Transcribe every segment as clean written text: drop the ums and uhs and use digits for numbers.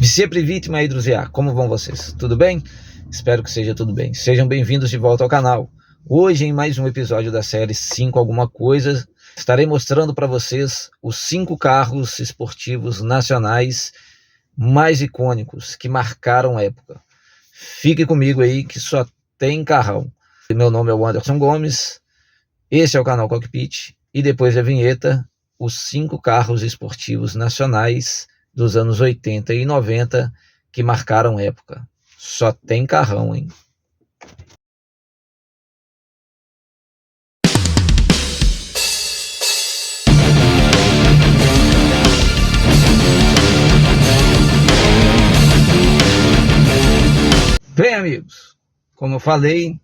Sempre vítima Hidroziar, como vão vocês? Tudo bem? Espero que seja tudo bem. Sejam bem-vindos de volta ao canal. Hoje, em mais um episódio da série 5 Alguma Coisa, estarei mostrando para vocês os 5 carros esportivos nacionais mais icônicos que marcaram época. Fique comigo aí que só tem carrão. Meu nome é o Anderson Gomes, esse é o canal Cockpit e depois da vinheta, os 5 carros esportivos nacionais dos anos 80 e 90 que marcaram época. Só tem carrão, hein? Bem, amigos, como eu falei,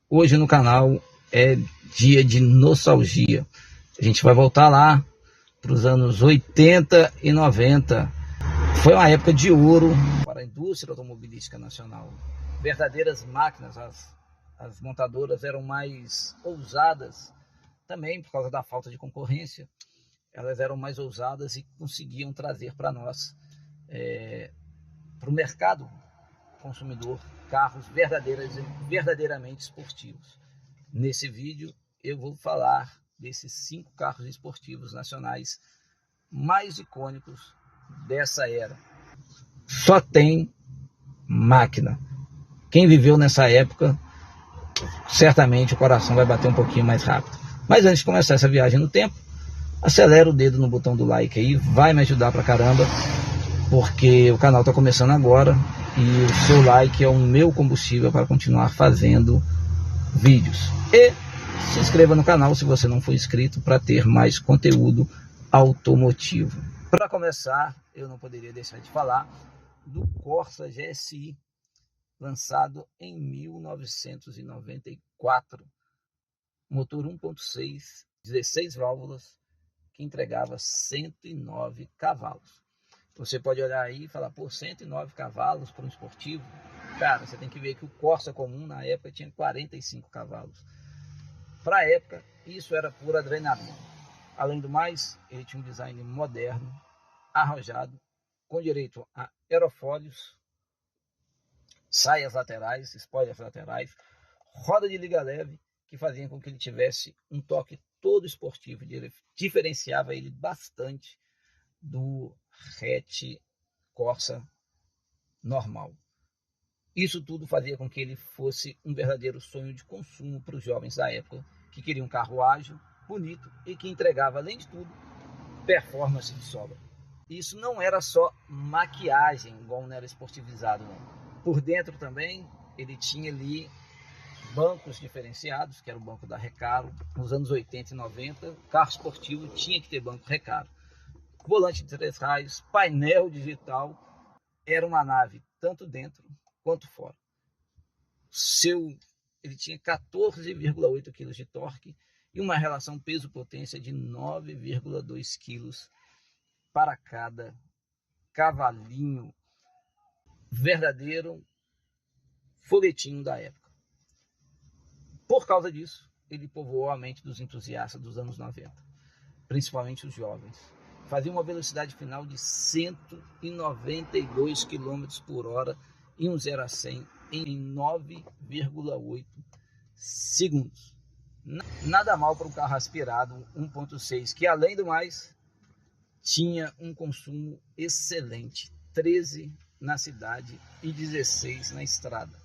hoje no canal é dia de nostalgia. A gente vai voltar lá para os anos 80 e 90. Foi uma época de ouro para a indústria automobilística nacional. Verdadeiras máquinas, as montadoras eram mais ousadas, também por causa da falta de concorrência. Elas eram mais ousadas e conseguiam trazer para nós, para o mercado consumidor, carros verdadeiramente esportivos. Nesse vídeo eu vou falar desses 5 carros esportivos nacionais mais icônicos dessa era. Só tem máquina. Quem viveu nessa época, certamente o coração vai bater um pouquinho mais rápido. Mas antes de começar essa viagem no tempo, acelera o dedo no botão do like aí, vai me ajudar pra caramba, porque o canal está começando agora e o seu like é o meu combustível para continuar fazendo vídeos. E se inscreva no canal se você não for inscrito para ter mais conteúdo automotivo. Para começar, eu não poderia deixar de falar do Corsa GSI, lançado em 1994. Motor 1.6, 16 válvulas, que entregava 109 cavalos. Você pode olhar aí e falar, pô, 109 cavalos para um esportivo? Cara, você tem que ver que o Corsa comum na época tinha 45 cavalos. Para a época, isso era pura adrenalina. Além do mais, ele tinha um design moderno, arrojado, com direito a aerofólios, saias laterais, spoilers laterais, roda de liga leve, que faziam com que ele tivesse um toque todo esportivo, diferenciava ele bastante do hatch Corsa normal. Isso tudo fazia com que ele fosse um verdadeiro sonho de consumo para os jovens da época, que queriam um carro ágil, bonito e que entregava, além de tudo, performance de sobra. Isso não era só maquiagem, igual não era esportivizado, não. Por dentro também, ele tinha ali bancos diferenciados, que era o banco da Recaro. Nos anos 80 e 90, o carro esportivo tinha que ter banco Recaro. Volante de 3 raios, painel digital, era uma nave tanto dentro quanto fora. Ele tinha 14,8 kg de torque e uma relação peso-potência de 9,2 kg para cada cavalinho. Verdadeiro foguetinho da época. Por causa disso, ele povoou a mente dos entusiastas dos anos 90, principalmente os jovens. Fazia uma velocidade final de 192 km por hora e um 0 a 100 em 9,8 segundos. Nada mal para um carro aspirado 1.6, que além do mais tinha um consumo excelente, 13 na cidade e 16 na estrada.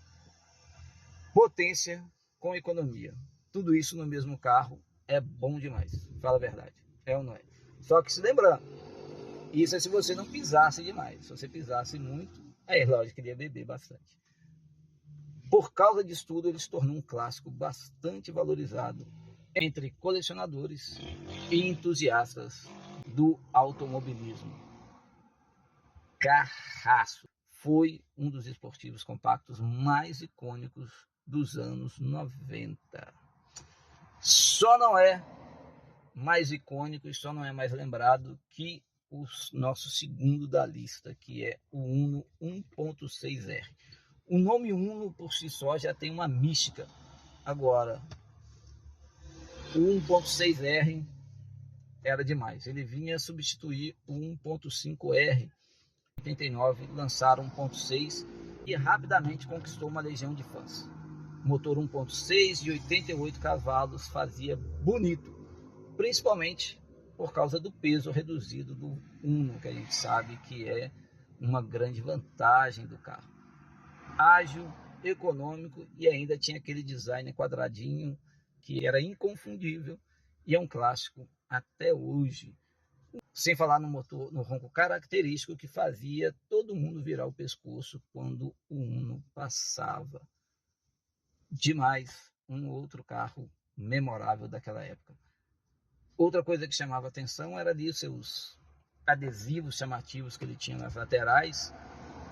Potência com economia, tudo isso no mesmo carro é bom demais, fala a verdade, é ou não é? Só que se lembrando, isso é se você não pisasse demais. Se você pisasse muito, aí lógico que ele ia beber bastante. Por causa disso tudo, ele se tornou um clássico bastante valorizado entre colecionadores e entusiastas do automobilismo. Carraço foi um dos esportivos compactos mais icônicos dos anos 90. Só não é mais icônico e só não é mais lembrado que o nosso segundo da lista, que é o Uno 1.6R. O nome Uno por si só já tem uma mística. Agora, o 1.6R era demais. Ele vinha substituir o 1.5R, 89 lançaram 1.6 e rapidamente conquistou uma legião de fãs. Motor 1.6 de 88 cavalos fazia bonito, principalmente por causa do peso reduzido do Uno, que a gente sabe que é uma grande vantagem do carro. Ágil, econômico e ainda tinha aquele design quadradinho que era inconfundível e é um clássico até hoje. Sem falar no motor, no ronco característico que fazia todo mundo virar o pescoço quando o Uno passava. Demais, um outro carro memorável daquela época. Outra coisa que chamava atenção era ali os seus adesivos chamativos que ele tinha nas laterais,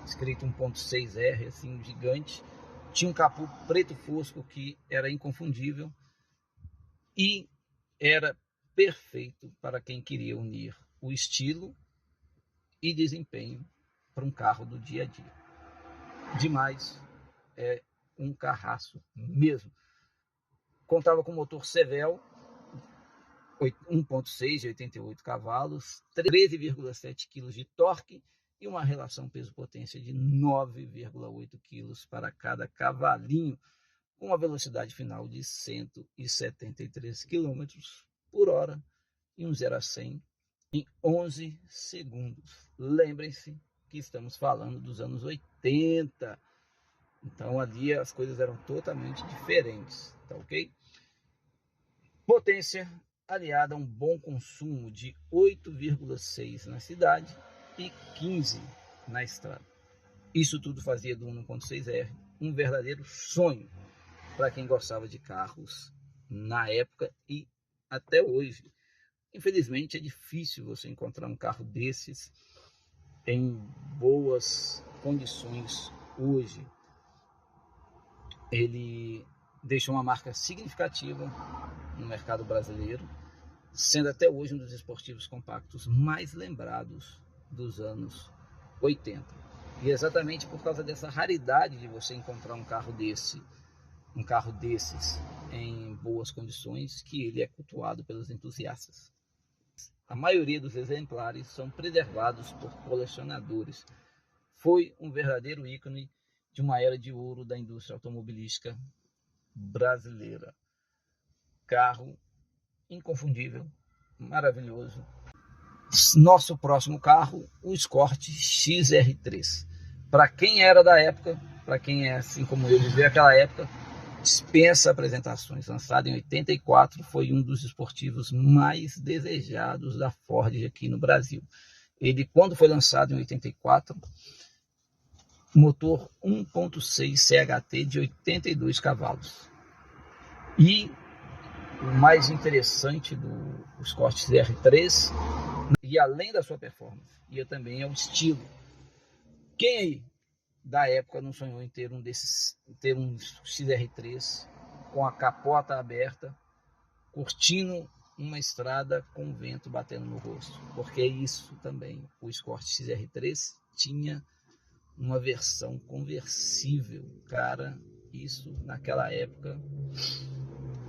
escrito 1.6R, assim, gigante. Tinha um capô preto fosco que era inconfundível e era perfeito para quem queria unir o estilo e desempenho para um carro do dia a dia. Demais, é um carraço mesmo. Contava com motor Sevel 1.6 de 88 cavalos, 13,7 kg de torque e uma relação peso-potência de 9,8 kg para cada cavalinho, com uma velocidade final de 173 km por hora e um 0 a 100 em 11 segundos. Lembrem-se que estamos falando dos anos 80, então ali as coisas eram totalmente diferentes, tá ok? Potência aliada a um bom consumo de 8,6 na cidade e 15 na estrada. Isso tudo fazia do 1.6R um verdadeiro sonho para quem gostava de carros na época e até hoje. Infelizmente é difícil você encontrar um carro desses em boas condições hoje. Ele deixou uma marca significativa no mercado brasileiro, sendo até hoje um dos esportivos compactos mais lembrados dos anos 80. E exatamente por causa dessa raridade de você encontrar um carro desses em boas condições, que ele é cultuado pelos entusiastas. A maioria dos exemplares são preservados por colecionadores. Foi um verdadeiro ícone de uma era de ouro da indústria automobilística brasileira. Carro inconfundível, maravilhoso. Nosso próximo carro, o Escort XR3. Para quem era da época, para quem é assim como eu, viveu aquela época, dispensa apresentações. Lançado em 84, foi um dos esportivos mais desejados da Ford aqui no Brasil. Ele, quando foi lançado em 84, motor 1.6 CHT de 82 cavalos. E o mais interessante do Escort XR3, e além da sua performance, ia também ao estilo. Quem aí da época não sonhou em ter um XR3 com a capota aberta, curtindo uma estrada com vento batendo no rosto? Porque isso também, o Escort XR3 tinha uma versão conversível, cara, isso naquela época,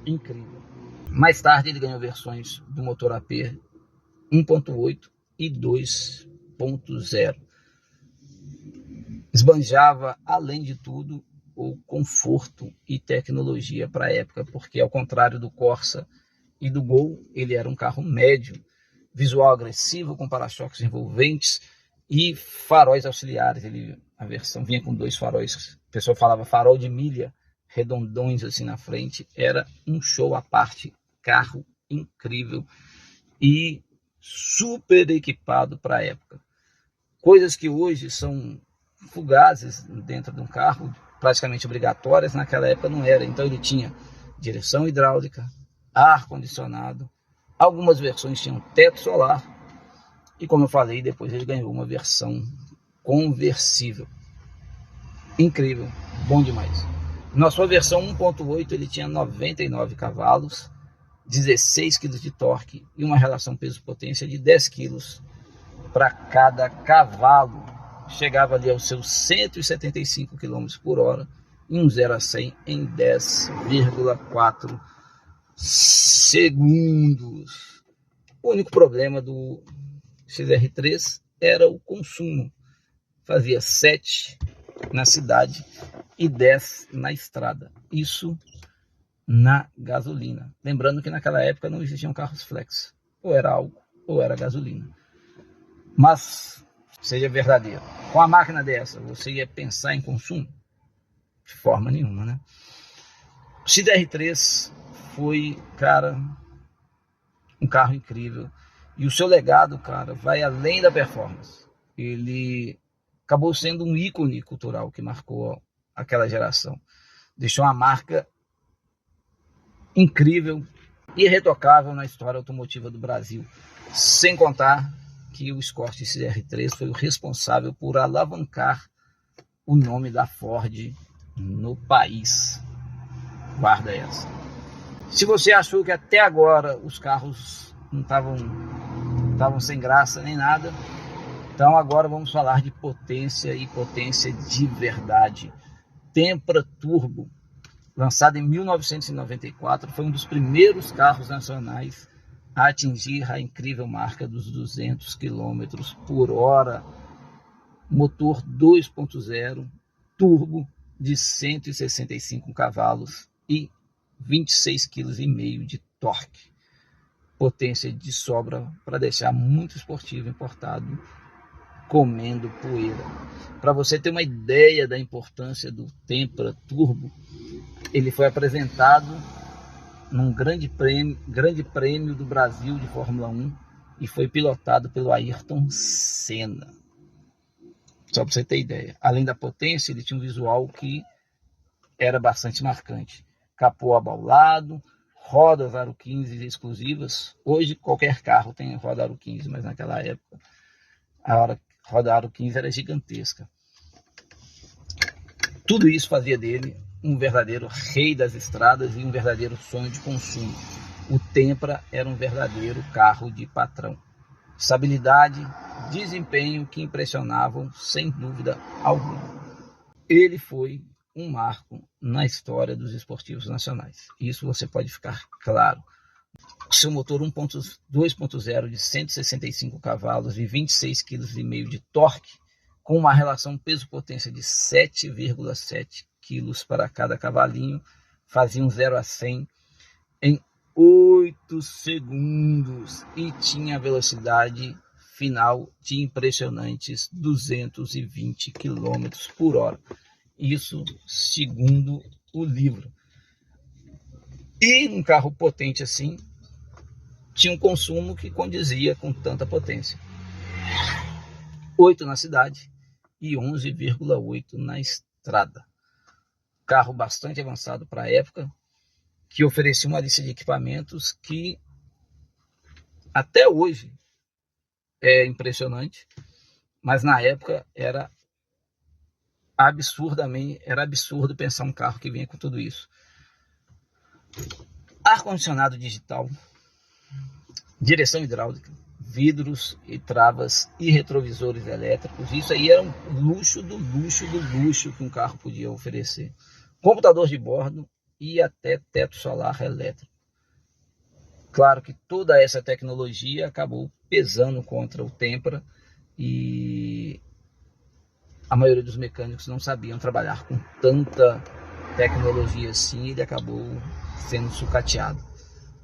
incrível. Mais tarde ele ganhou versões do motor AP 1.8 e 2.0. Esbanjava, além de tudo, o conforto e tecnologia para a época, porque ao contrário do Corsa e do Gol, ele era um carro médio, visual agressivo, com para-choques envolventes e faróis auxiliares. A versão vinha com 2 faróis, o pessoal falava farol de milha, redondões assim na frente. Era um show à parte, carro incrível e super equipado para a época. Coisas que hoje são fugazes dentro de um carro, praticamente obrigatórias, naquela época não era. Então ele tinha direção hidráulica, ar-condicionado, algumas versões tinham teto solar e, como eu falei, depois ele ganhou uma versão conversível. Incrível, bom demais. Na sua versão 1.8 ele tinha 99 cavalos, 16 kg de torque e uma relação peso-potência de 10 kg para cada cavalo. Chegava ali aos seus 175 km por hora e um 0 a 100 em 10,4 segundos. O único problema do XR3 era o consumo. fazia 7 na cidade e 10 na estrada. Isso na gasolina. Lembrando que naquela época não existiam carros flex. Ou era álcool ou era gasolina. Mas, seja verdadeiro, com a máquina dessa, você ia pensar em consumo? De forma nenhuma, né? O XDR3 foi, cara, um carro incrível. E o seu legado, cara, vai além da performance. Ele acabou sendo um ícone cultural que marcou aquela geração. Deixou uma marca incrível, irretocável na história automotiva do Brasil. Sem contar que o Escort XDR3 foi o responsável por alavancar o nome da Ford no país. Guarda essa. Se você achou que até agora os carros não estavam sem graça nem nada, então agora vamos falar de potência, e potência de verdade. Tempra Turbo, lançado em 1994, foi um dos primeiros carros nacionais a atingir a incrível marca dos 200 km por hora. Motor 2.0 turbo de 165 cavalos e 26,5 kg de torque. Potência de sobra para deixar muito esportivo importado comendo poeira. Para você ter uma ideia da importância do Tempra Turbo, ele foi apresentado num grande prêmio do Brasil de Fórmula 1 e foi pilotado pelo Ayrton Senna. Só para você ter ideia. Além da potência, ele tinha um visual que era bastante marcante. Capô abaulado, rodas aro 15 exclusivas. Hoje qualquer carro tem roda aro 15, mas naquela época a roda aro 15 era gigantesca. Tudo isso fazia dele um verdadeiro rei das estradas e um verdadeiro sonho de consumo. O Tempra era um verdadeiro carro de patrão. Estabilidade, desempenho que impressionavam sem dúvida alguma. Ele foi um marco na história dos esportivos nacionais. Isso você pode ficar claro. Seu motor 2.0 de 165 cavalos e 26,5 kg de torque, com uma relação peso-potência de 7,7 kg para cada cavalinho, fazia um 0 a 100 em 8 segundos e tinha a velocidade final de impressionantes 220 km por hora. Isso segundo o livro. E um carro potente assim tinha um consumo que condizia com tanta potência. 8 na cidade e 11,8 na estrada. Carro bastante avançado para a época, que oferecia uma lista de equipamentos que até hoje é impressionante, mas na época era absurdo pensar um carro que vinha com tudo isso. Ar-condicionado digital, direção hidráulica, vidros e travas e retrovisores elétricos. Isso aí era um luxo do luxo que um carro podia oferecer. Computador de bordo e até teto solar elétrico. Claro que toda essa tecnologia acabou pesando contra o Tempra e a maioria dos mecânicos não sabiam trabalhar com tanta tecnologia assim, e ele acabou sendo sucateado.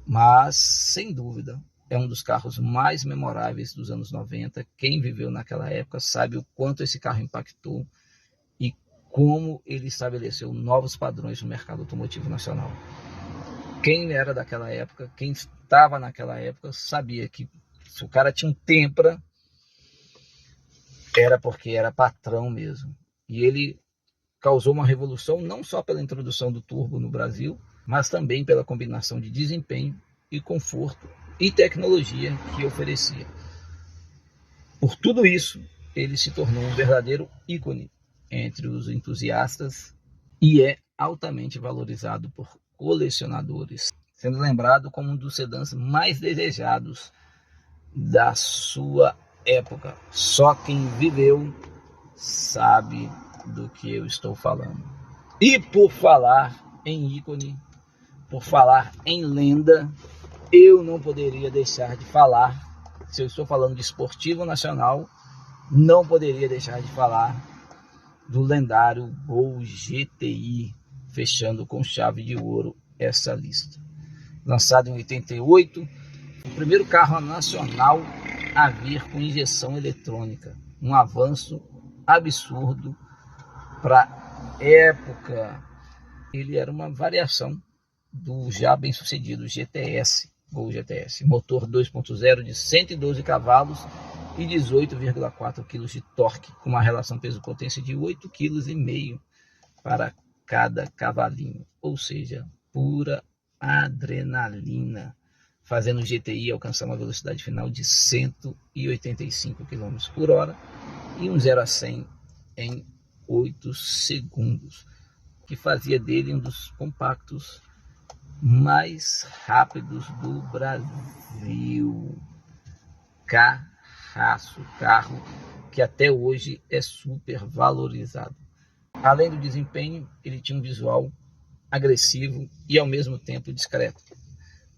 Mas, sem dúvida, é um dos carros mais memoráveis dos anos 90. Quem viveu naquela época sabe o quanto esse carro impactou e como ele estabeleceu novos padrões no mercado automotivo nacional. Quem era daquela época, quem estava naquela época, sabia que se o cara tinha um Tempra, era porque era patrão mesmo. E ele causou uma revolução não só pela introdução do turbo no Brasil, mas também pela combinação de desempenho e conforto e tecnologia que oferecia. Por tudo isso, ele se tornou um verdadeiro ícone entre os entusiastas e é altamente valorizado por colecionadores, sendo lembrado como um dos sedãs mais desejados da sua época. Só quem viveu sabe do que eu estou falando. E por falar em ícone, por falar em lenda, eu não poderia deixar de falar, se eu estou falando de esportivo nacional, não poderia deixar de falar do lendário Gol GTI, fechando com chave de ouro essa lista. Lançado em 88, o primeiro carro nacional a vir com injeção eletrônica, um avanço absurdo para época. Ele era uma variação do já bem sucedido GTS, Gol GTS, motor 2.0 de 112 cavalos e 18,4 kg de torque, com uma relação peso-potência de 8,5 kg para cada cavalinho, ou seja, pura adrenalina, fazendo o GTI alcançar uma velocidade final de 185 km por hora e um 0 a 100 em 8 segundos, que fazia dele um dos compactos mais rápidos do Brasil. Carro que até hoje é super valorizado. Além do desempenho, ele tinha um visual agressivo e ao mesmo tempo discreto.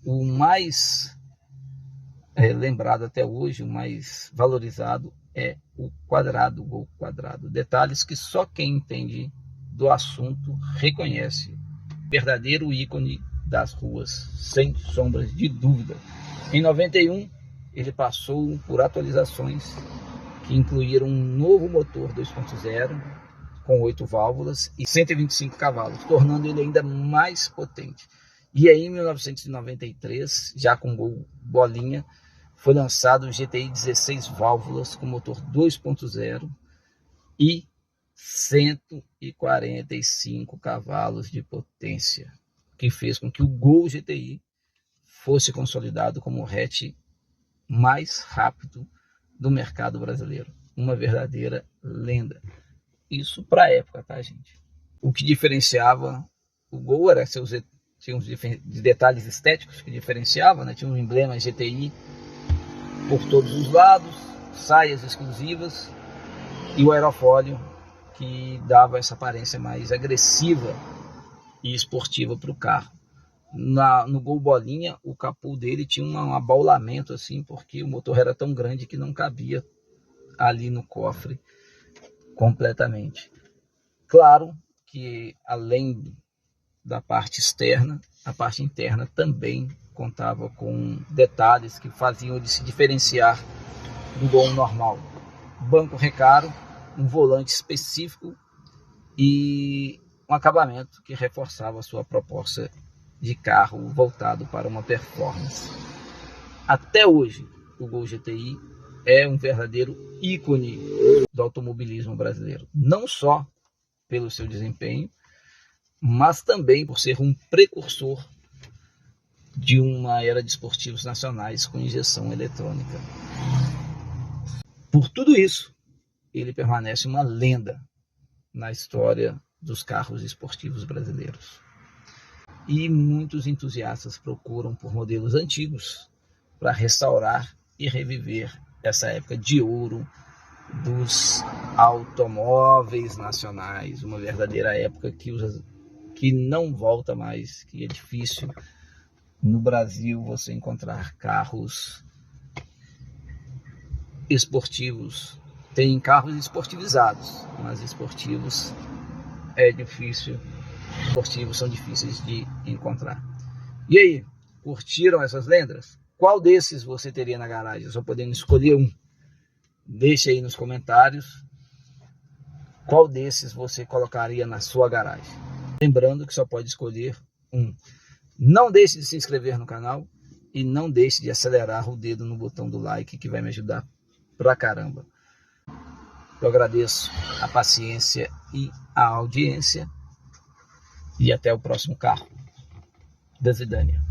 O mais lembrado até hoje, o mais valorizado é o quadrado, Gol quadrado. Detalhes que só quem entende do assunto reconhece. Verdadeiro ícone das ruas, sem sombras de dúvida. Em 91, ele passou por atualizações que incluíram um novo motor 2.0 com 8 válvulas e 125 cavalos, tornando ele ainda mais potente. E aí, em 1993, já com Gol bolinha, foi lançado o GTI 16 válvulas com motor 2.0 e 145 cavalos de potência, que fez com que o Gol GTI fosse consolidado como o hatch mais rápido do mercado brasileiro. Uma verdadeira lenda. Isso para a época, tá, gente? O que diferenciava o Gol era tinha uns detalhes estéticos que diferenciavam, né? Tinha um emblema GTI por todos os lados, saias exclusivas e o aerofólio que dava essa aparência mais agressiva e esportiva para o carro. No Gol bolinha, o capô dele tinha um abaulamento assim, porque o motor era tão grande que não cabia ali no cofre completamente. Claro que além da parte externa, a parte interna também contava com detalhes que faziam ele se diferenciar do Gol normal. Banco recaro, um volante específico e um acabamento que reforçava a sua proposta de carro voltado para uma performance. Até hoje, o Gol GTI é um verdadeiro ícone do automobilismo brasileiro, não só pelo seu desempenho, mas também por ser um precursor de uma era de esportivos nacionais com injeção eletrônica. Por tudo isso, ele permanece uma lenda na história dos carros esportivos brasileiros. E muitos entusiastas procuram por modelos antigos para restaurar e reviver essa época de ouro dos automóveis nacionais, uma verdadeira época que não volta mais, que é difícil no Brasil você encontrar carros esportivos. Tem carros esportivizados, mas esportivos é difícil. Esportivos são difíceis de encontrar. E aí, curtiram essas lendas? Qual desses você teria na garagem? Só podendo escolher um. Deixe aí nos comentários qual desses você colocaria na sua garagem. Lembrando que só pode escolher um. Não deixe de se inscrever no canal e não deixe de acelerar o dedo no botão do like, que vai me ajudar pra caramba. Eu agradeço a paciência e a audiência e até o próximo carro. Da Zidânia.